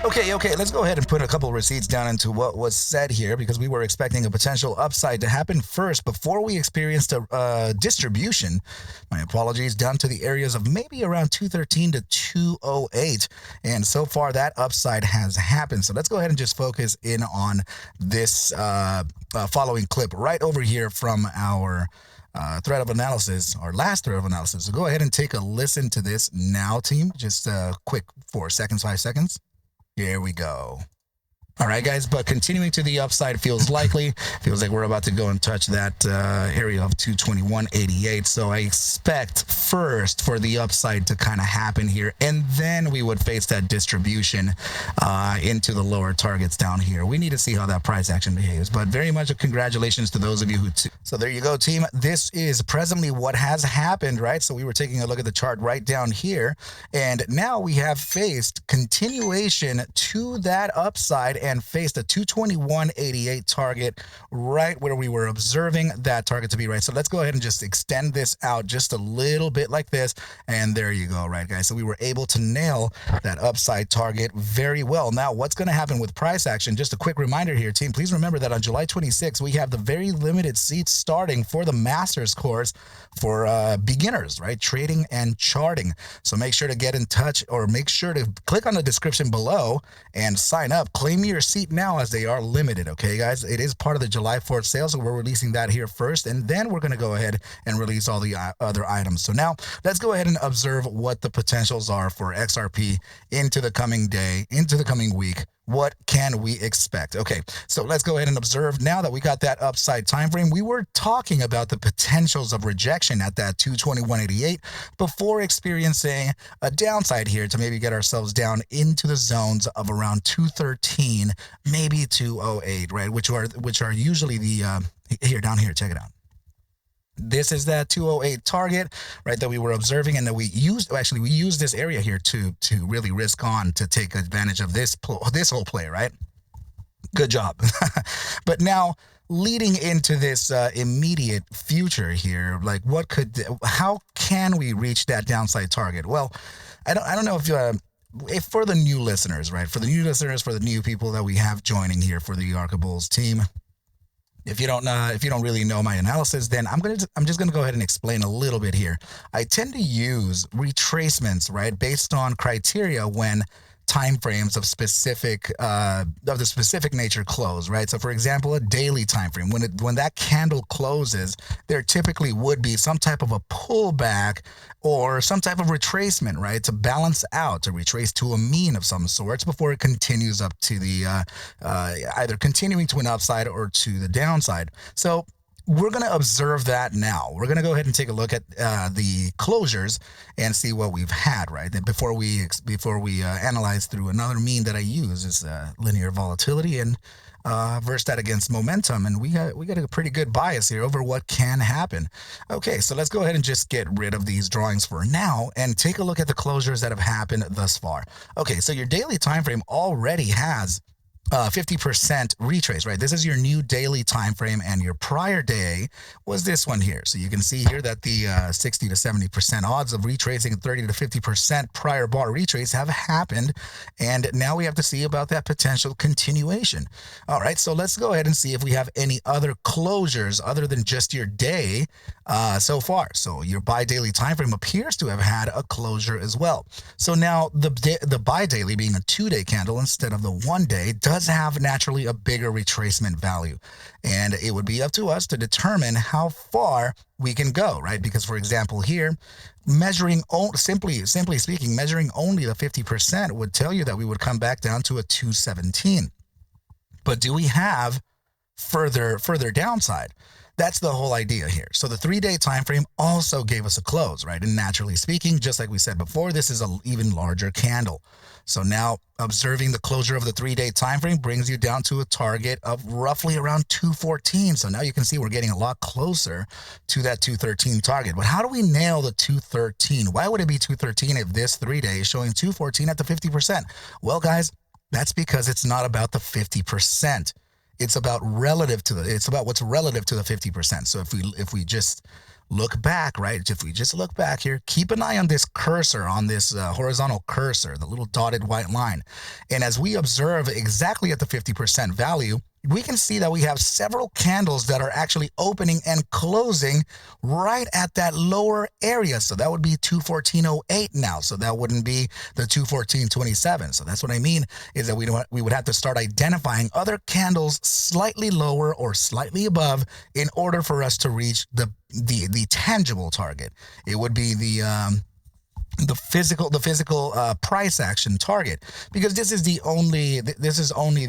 Okay, let's go ahead and put a couple receipts down into what was said here because we were expecting a potential upside to happen first before we experienced a distribution. My apologies, down to the areas of maybe around 213 to 208. And so far, that upside has happened. So let's go ahead and just focus in on this following clip right over here from our thread of analysis, our last thread of analysis. So go ahead and take a listen to this now, team. Just a quick 4 seconds, 5 seconds. Here we go. All right, guys, but continuing to the upside feels likely. Feels like we're about to go and touch that area of 221.88. So I expect first for the upside to kind of happen here, and then we would face that distribution into the lower targets down here. We need to see how that price action behaves, but very much a congratulations to those of you who... So there you go, team. This is presently what has happened, right? So we were taking a look at the chart right down here, and now we have faced continuation to that upside and faced a 221.88 target right where we were observing that target to be, right? So let's go ahead and just extend this out just a little bit like this. And there you go, right, guys? So we were able to nail that upside target very well. Now, what's going to happen with price action? Just a quick reminder here, team. Please remember that on July 26th, we have the very limited seats starting for the master's course for beginners, right? Trading and charting. So make sure to get in touch, or make sure to click on the description below and sign up. Claim your seat now, as they are limited. Okay, guys, it is part of the July 4th sale, so we're releasing that here first, and then we're going to go ahead and release all the other items. So now let's go ahead and observe what the potentials are for XRP into the coming day, into the coming week. What can we expect? Okay, so let's go ahead and observe now that we got that upside time frame. We were talking about the potentials of rejection at that 221.88 before experiencing a downside here to maybe get ourselves down into the zones of around 213, maybe 208, right? Which are usually the here, down here. Check it out. This is that 208 target, right, that we were observing, and that we used this area here to really risk on to take advantage of this whole play, right? Good job. But now, leading into this immediate future here, like how can we reach that downside target? Well, I don't know if for the new listeners, right? For the new listeners, for the new people that we have joining here for the ARCa Bulls team. If you don't really know my analysis, then I'm just gonna go ahead and explain a little bit here. I tend to use retracements, right, based on criteria when time frames of the specific nature close, right? So for example, a daily time frame, when that candle closes, there typically would be some type of a pullback or some type of retracement, right, to balance out, to retrace to a mean of some sorts before it continues up to the either continuing to an upside or to the downside. So we're going to observe that now. We're going to go ahead and take a look at the closures and see what we've had, right? Then before we analyze through another mean that I use is linear volatility, and verse that against momentum, and we got a pretty good bias here over what can happen. Okay, so let's go ahead and just get rid of these drawings for now and take a look at the closures that have happened thus far. Okay, so your daily time frame already has 50% retrace, right? This is your new daily time frame, and your prior day was this one here. So you can see here that the 60 to 70% odds of retracing, 30 to 50% prior bar retrace have happened, and now we have to see about that potential continuation. All right, so let's go ahead and see if we have any other closures other than just your day so far. So your bi-daily time frame appears to have had a closure as well. So now the bi-daily, being a 2-day candle instead of the 1 day, does have naturally a bigger retracement value, and it would be up to us to determine how far we can go, right? Because for example here, measuring simply speaking, measuring only the 50% would tell you that we would come back down to a 217. But do we have further downside? That's the whole idea here. So the 3-day time frame also gave us a close, right? And naturally speaking, just like we said before, this is an even larger candle. So now observing the closure of the 3-day time frame brings you down to a target of roughly around 214. So now you can see we're getting a lot closer to that 213 target. But how do we nail the 213? Why would it be 213 if this 3-day is showing 214 at the 50%? Well, guys, that's because it's not about the 50%. It's about what's relative to the 50%. So if we just look back, right? If we just look back here, keep an eye on this cursor, on this horizontal cursor, the little dotted white line. And as we observe exactly at the 50% value, we can see that we have several candles that are actually opening and closing right at that lower area. So that would be 214.08 now. So that wouldn't be the 214.27. So that's what I mean, is that we would have to start identifying other candles slightly lower or slightly above in order for us to reach the tangible target. It would be the physical price action target, because this is only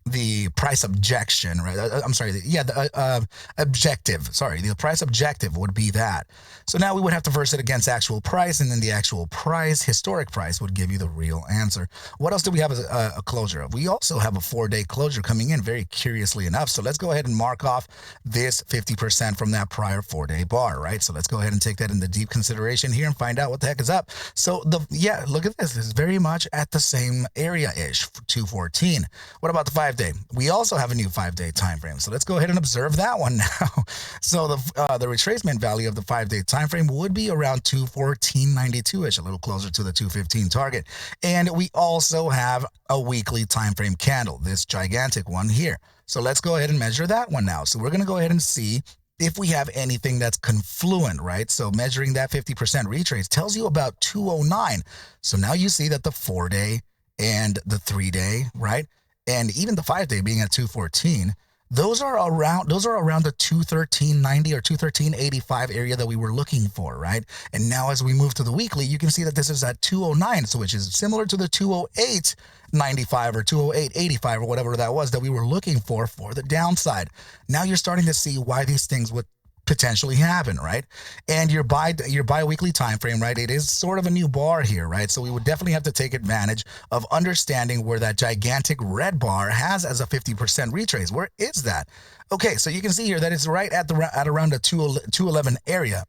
the price objection, right? I'm sorry. The objective. Sorry, the price objective would be that. So now we would have to verse it against actual price, and then the actual price, historic price, would give you the real answer. What else do we have as a closure of? We also have a 4-day closure coming in, very curiously enough. So let's go ahead and mark off this 50% from that prior 4-day bar, right? So let's go ahead and take that into deep consideration here and find out what the heck is up. So look at this. This is very much at the same area-ish, 214. What about the 5-day? We also have a new 5-day time frame. So let's go ahead and observe that one now. So the retracement value of the 5-day time frame would be around 214.92-ish, a little closer to the 215 target. And we also have a weekly time frame candle, this gigantic one here. So let's go ahead and measure that one now. So we're going to go ahead and see if we have anything that's confluent, right? So measuring that 50% retrace tells you about 209. So now you see that the 4-day and the 3-day, right? And even the 5-day being at 214, those are around the 213.90 or 213.85 area that we were looking for, right? And now as we move to the weekly, you can see that this is at 209, so which is similar to the 208.95 or 208.85 or whatever that was that we were looking for the downside. Now you're starting to see why these things would potentially happen, right? And your bi-weekly time frame, right? It is sort of a new bar here, right? So we would definitely have to take advantage of understanding where that gigantic red bar has as a 50% retrace. Where is that? Okay, so you can see here that it's right at around the 211 area.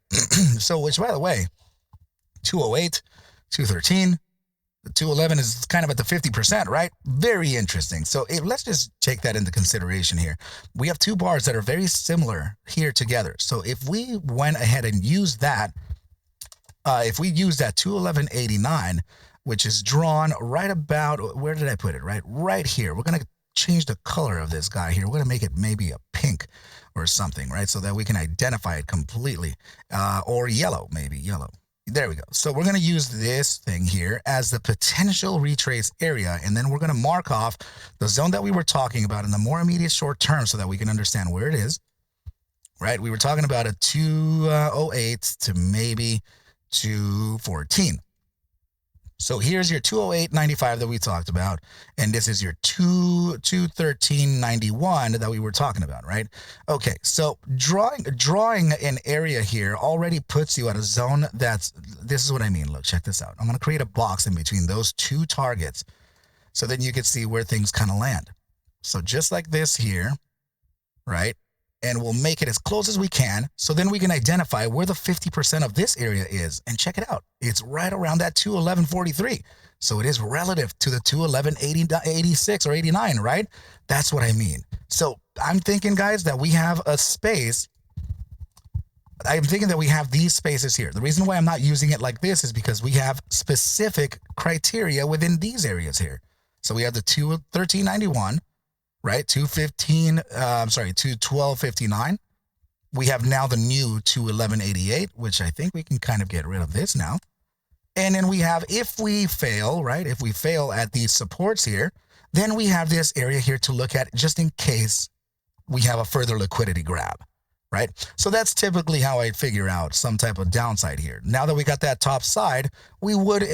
So which, by the way, 208, 213, 211 is kind of at the 50%, right? Very interesting. So let's just take that into consideration here. We have two bars that are very similar here together. So if we went ahead and used that, if we use that 211.89, which is drawn right about, where did I put it? Right here. We're going to change the color of this guy here. We're going to make it maybe a pink or something, right? So that we can identify it completely. Or yellow, maybe yellow. There we go. So we're going to use this thing here as the potential retrace area, and then we're going to mark off the zone that we were talking about in the more immediate short term so that we can understand where it is, right? We were talking about a 208 to maybe 214. So here's your 208.95 that we talked about, and this is your 213.91 that we were talking about, right? Okay, so drawing an area here already puts you at a zone this is what I mean. Look, check this out. I'm going to create a box in between those two targets so then you can see where things kind of land. So just like this here, right? And we'll make it as close as we can, so then we can identify where the 50% of this area is. And check it out. It's right around that 211.43. So it is relative to the 211.86 or 89, right? That's what I mean. So I'm thinking, guys, that we have a space. I'm thinking that we have these spaces here. The reason why I'm not using it like this is because we have specific criteria within these areas here. So we have the 213.91. Right, 212.59. We have now the new 211.88, which I think we can kind of get rid of this now. And then we have, if we fail, right, if we fail at these supports here, then we have this area here to look at just in case we have a further liquidity grab, right? So that's typically how I figure out some type of downside here. Now that we got that top side, we would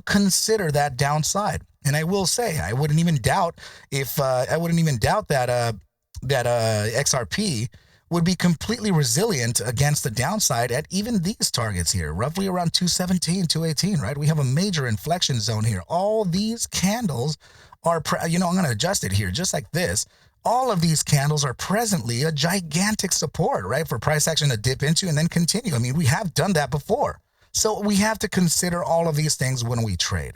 consider that downside. And I will say, I wouldn't even doubt that XRP would be completely resilient against the downside at even these targets here, roughly around 217, 218, right? We have a major inflection zone here. All these candles are, I'm going to adjust it here just like this. All of these candles are presently a gigantic support, right? For price action to dip into and then continue. I mean, we have done that before. So we have to consider all of these things when we trade.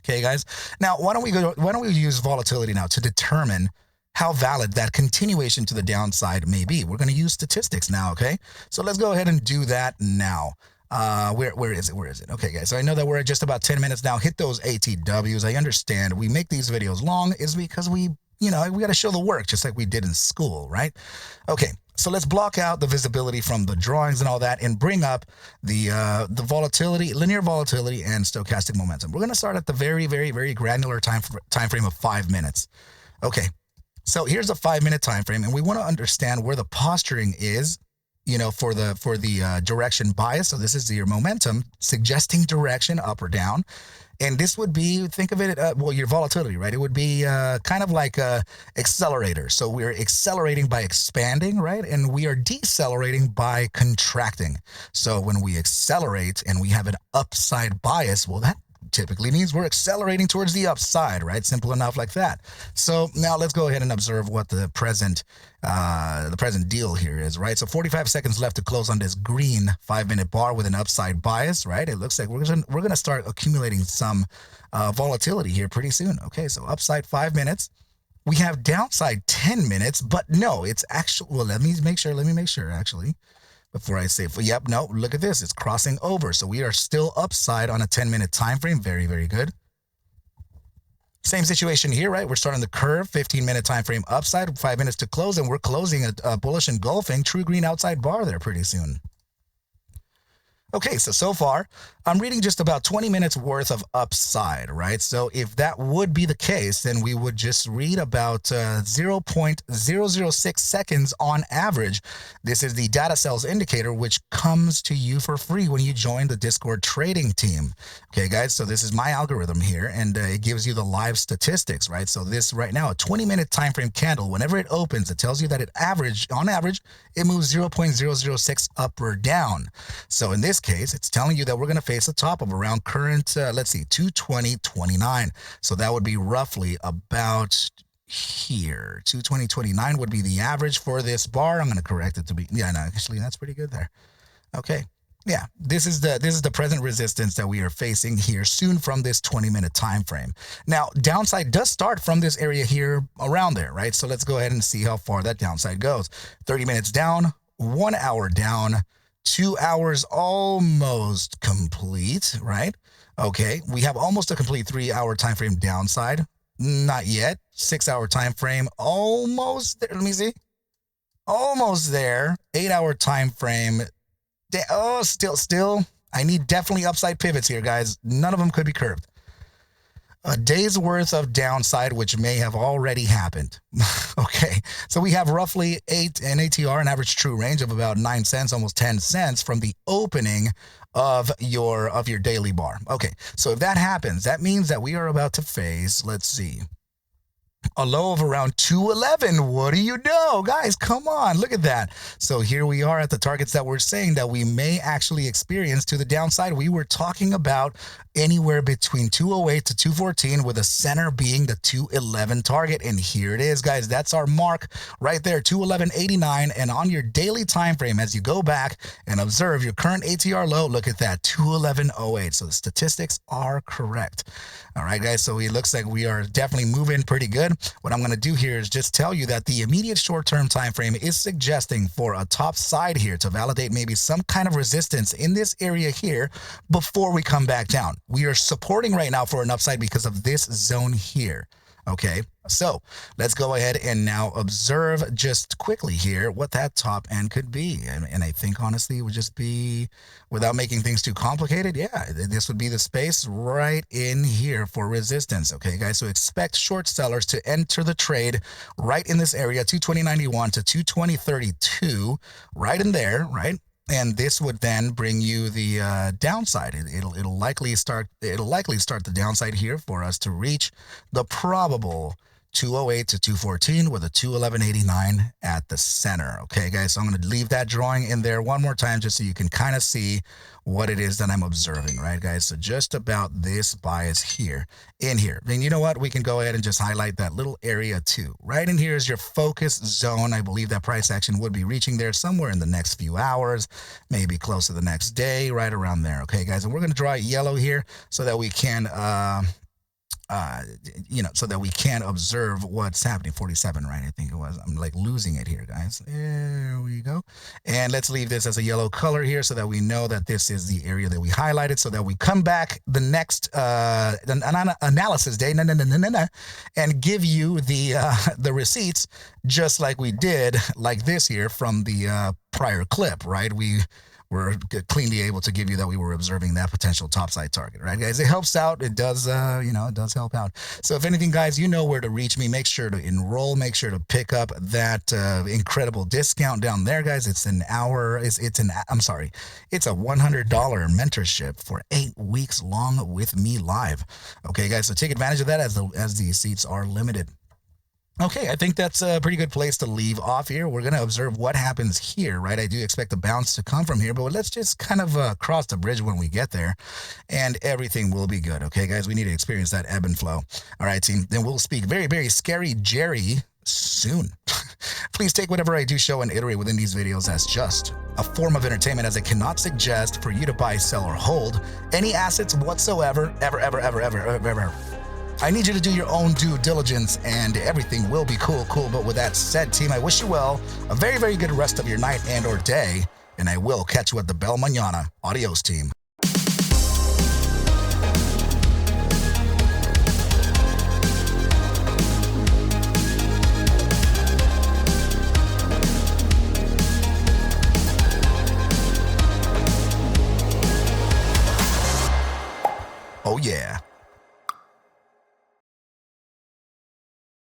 Okay, guys. Now, why don't we use volatility now to determine how valid that continuation to the downside may be. We're going to use statistics now, okay? So let's go ahead and do that now. Where is it? Where is it? Okay, guys. So I know that we're at just about 10 minutes now. Hit those ATWs. I understand we make these videos long is because we got to show the work just like we did in school, right? Okay. So let's block out the visibility from the drawings and all that and bring up the volatility, linear volatility, and stochastic momentum. We're going to start at the very, very, very granular time frame of 5 minutes. Okay. So here's a 5-minute time frame, and we want to understand where the posturing is, for the direction bias. So this is your momentum suggesting direction up or down. And this would be, think of it, your volatility, right? It would be kind of like a accelerator. So we're accelerating by expanding, right? And we are decelerating by contracting. So when we accelerate and we have an upside bias, well, that typically means we're accelerating towards the upside, right? Simple enough like that. So now let's go ahead and observe what the present deal here is, right? So 45 seconds left to close on this green 5-minute bar with an upside bias, right? It looks like we're gonna start accumulating some volatility here pretty soon. Okay, so upside 5 minutes. We have downside 10 minutes, but no, it's actually, well, let me make sure actually. Before I say, yep, no, look at this. It's crossing over. So we are still upside on a 10-minute time frame. Very, very good. Same situation here, right? We're starting the curve, 15-minute time frame upside, 5 minutes to close, and we're closing a bullish engulfing true green outside bar there pretty soon. Okay, so far, I'm reading just about 20 minutes worth of upside, right? So if that would be the case, then we would just read about 0.006 seconds on average. This is the data sales indicator, which comes to you for free when you join the Discord trading team. Okay, guys, so this is my algorithm here, and it gives you the live statistics, right? So this right now, a 20-minute time frame candle, whenever it opens, it tells you that on average, it moves 0.006 up or down. So in this case, it's telling you that we're going to face a top of around current, let's see, 220.29. So that would be roughly about here. 220.29 would be the average for this bar. I'm going to correct it to be, yeah, no, actually, that's pretty good there. Okay. Yeah, this is the present resistance that we are facing here soon from this 20-minute time frame. Now, downside does start from this area here around there, right? So let's go ahead and see how far that downside goes. 30 minutes down, 1 hour down, 2 hours almost complete, right? Okay, we have almost a complete 3-hour time frame downside. Not yet. 6-hour time frame, almost there. Let me see. Almost there. 8-hour time frame. Oh, still. I need definitely upside pivots here, guys. None of them could be curved. A day's worth of downside, which may have already happened. Okay, so we have roughly an ATR, an average true range of about 9 cents, almost 10 cents from the opening of your daily bar. Okay, so if that happens, that means that we are about to face, let's see, a low of around 211. What do you know, guys? Come on, look at that. So here we are at the targets that we're saying that we may actually experience to the downside. We were talking about anywhere between 208 to 214 with the center being the 211 target. And here it is, guys. That's our mark right there, 211.89. And on your daily time frame, as you go back and observe your current ATR low, look at that, 211.08. So the statistics are correct. All right, guys. So it looks like we are definitely moving pretty good. What I'm going to do here is just tell you that the immediate short-term time frame is suggesting for a top side here to validate maybe some kind of resistance in this area here before we come back down. We are supporting right now for an upside because of this zone here. Okay, so let's go ahead and now observe just quickly here what that top end could be. And I think honestly it would just be, without making things too complicated, yeah, this would be the space right in here for resistance. Okay, guys, so expect short sellers to enter the trade right in this area, 220.91 to 220.32, right in there, right? And this would then bring you the downside. It'll likely start the downside here for us to reach the probable 208 to 214 with a 211.89 at the center. Okay, guys, so I'm going to leave that drawing in there one more time just so you can kind of see what it is that I'm observing, right, guys? So just about this bias here, in here. And you know what? We can go ahead and just highlight that little area too. Right in here is your focus zone. I believe that price action would be reaching there somewhere in the next few hours, maybe close to the next day, right around there. Okay, guys, and we're going to draw it yellow here so that we can uh, so that we can observe what's happening. 47, right? I think it was. I'm like losing it here, guys. There we go. And let's leave this as a yellow color here so that we know that this is the area that we highlighted, so that we come back the next analysis day, and give you the receipts just like we did, like this here from the prior clip, right? We're cleanly able to give you that we were observing that potential topside target, right, guys? It helps out. It does, it does help out. So if anything, guys, you know where to reach me. Make sure to enroll. Make sure to pick up that incredible discount down there, guys. It's an hour. It's a $100 mentorship for 8 weeks long with me live. Okay, guys. So take advantage of that as the seats are limited. Okay, I think that's a pretty good place to leave off here. We're going to observe what happens here, right? I do expect a bounce to come from here, but let's just kind of cross the bridge when we get there, and everything will be good. Okay, guys, we need to experience that ebb and flow. All right, team, then we'll speak very, very scary Jerry soon. Please take whatever I do show and iterate within these videos as just a form of entertainment, as I cannot suggest for you to buy, sell, or hold any assets whatsoever, ever. I need you to do your own due diligence, and everything will be cool. But with that said, team, I wish you well, a very, very good rest of your night and or day, and I will catch you at the Bell Mañana. Adios, team. Oh, yeah.